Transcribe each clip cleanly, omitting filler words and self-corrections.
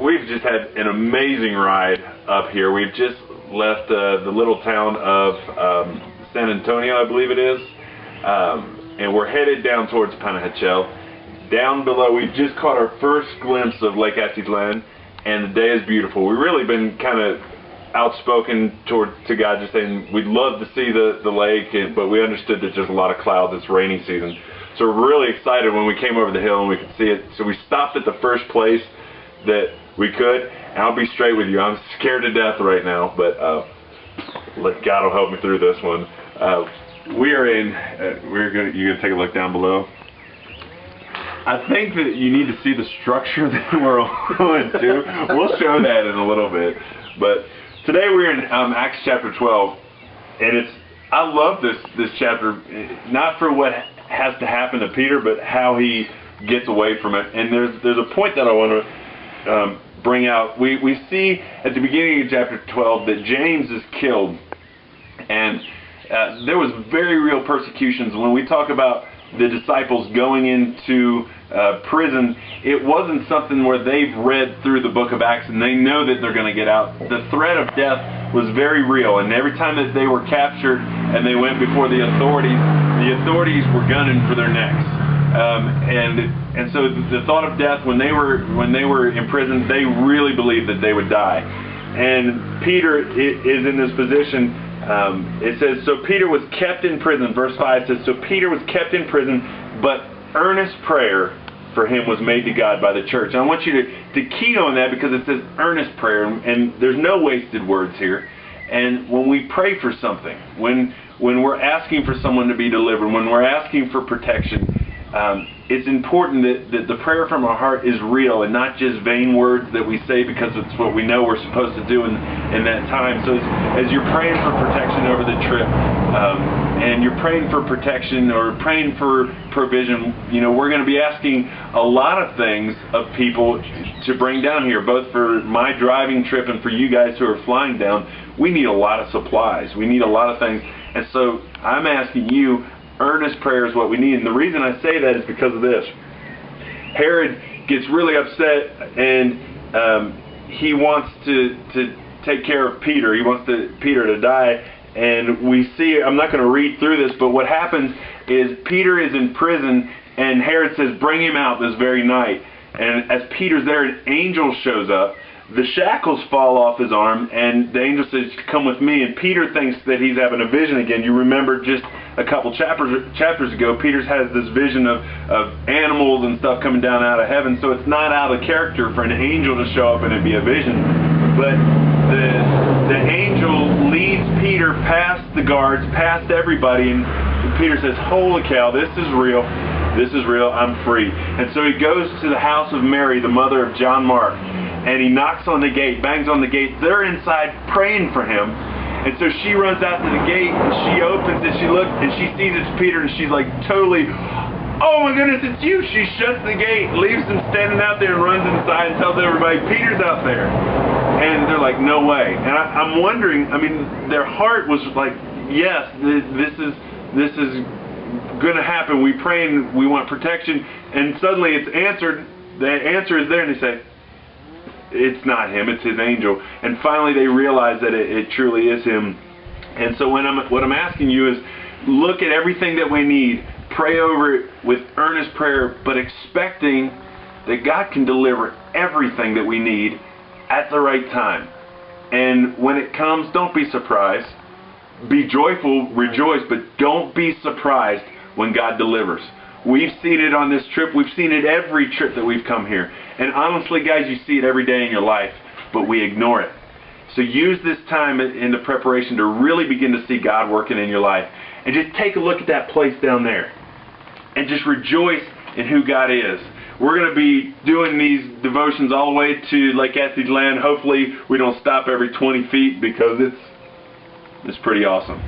we've just had an amazing ride up here. We've just left the little town of San Antonio, I believe it is, and we're headed down towards Panajachel. Down below, we've just caught our first glimpse of Lake Atitlan, and the day is beautiful. We've really been kind of outspoken to God, just saying we'd love to see the lake, but we understood that there's a lot of clouds. It's rainy season. So we're really excited when we came over the hill and we could see it. So we stopped at the first place that we could, and I'll be straight with you, I'm scared to death right now, but God will help me through this one. You're gonna take a look down below. I think that you need to see the structure that we're on too. We'll show that in a little bit. But today we're in Acts chapter 12, and I love this chapter, not for what has to happen to Peter, but how he gets away from it. And there's a point that I want to bring out. We see at the beginning of chapter 12 that James is killed, and there was very real persecutions. When we talk about the disciples going into prison, it wasn't something where they've read through the book of Acts and they know that they're going to get out. The threat of death was very real, and every time that they were captured and they went before the authorities were gunning for their necks. And so the thought of death, when they were in prison, they really believed that they would die. And Peter is in this position. It says, so Peter was kept in prison. Verse 5 says, so Peter was kept in prison, but earnest prayer for him was made to God by the church. And I want you to key on that, because it says earnest prayer, and there's no wasted words here. And when we pray for something, when we're asking for someone to be delivered, when we're asking for protection, it's important that the prayer from our heart is real and not just vain words that we say because it's what we know we're supposed to do in that time. So as you're praying for protection over the trip, and you're praying for protection or praying for provision, we're going to be asking a lot of things of people to bring down here, both for my driving trip and for you guys who are flying down. We need a lot of supplies. We need a lot of things. And so I'm asking you, earnest prayer is what we need. And the reason I say that is because of this. Herod gets really upset, and he wants to take care of Peter. He wants Peter to die. And we see, I'm not going to read through this, but what happens is Peter is in prison, and Herod says, bring him out this very night. And as Peter's there, an angel shows up. The shackles fall off his arm, and the angel says, come with me. And Peter thinks that he's having a vision again. You remember just a couple chapters ago, Peter has this vision of animals and stuff coming down out of heaven. So it's not out of character for an angel to show up and it be a vision. But the angel leads Peter past the guards, past everybody, and Peter says, holy cow, this is real. This is real. I'm free. And so he goes to the house of Mary, the mother of John Mark, and he knocks on the gate, bangs on the gate. They're inside praying for him. And so she runs out to the gate, and she opens it, she looks, and she sees it's Peter, and she's like totally, oh my goodness, it's you. She shuts the gate, leaves him standing out there, and runs inside and tells everybody, Peter's out there. And they're like, no way. And I'm wondering, their heart was like, yes, this is going to happen. We pray and we want protection. And suddenly it's answered. The answer is there, and they say, it's not him, it's his angel. And finally they realize that it truly is him. And so what I'm asking you is, look at everything that we need, pray over it with earnest prayer, but expecting that God can deliver everything that we need at the right time. And when it comes, don't be surprised. Be joyful, rejoice, but don't be surprised when God delivers. We've seen it on this trip. We've seen it every trip that we've come here. And honestly, guys, you see it every day in your life, but we ignore it. So use this time in the preparation to really begin to see God working in your life. And just take a look at that place down there. And just rejoice in who God is. We're going to be doing these devotions all the way to Lake Atitlan. Hopefully we don't stop every 20 feet because it's pretty awesome.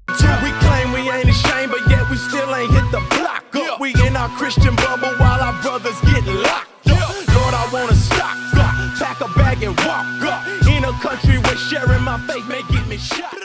We claim we ain't ashamed, but yet we still ain't hit the block up. We in our Christian bubble while our brothers get locked up. Lord, I want to stock up, pack a bag and walk up. In a country where sharing my faith may get me shot.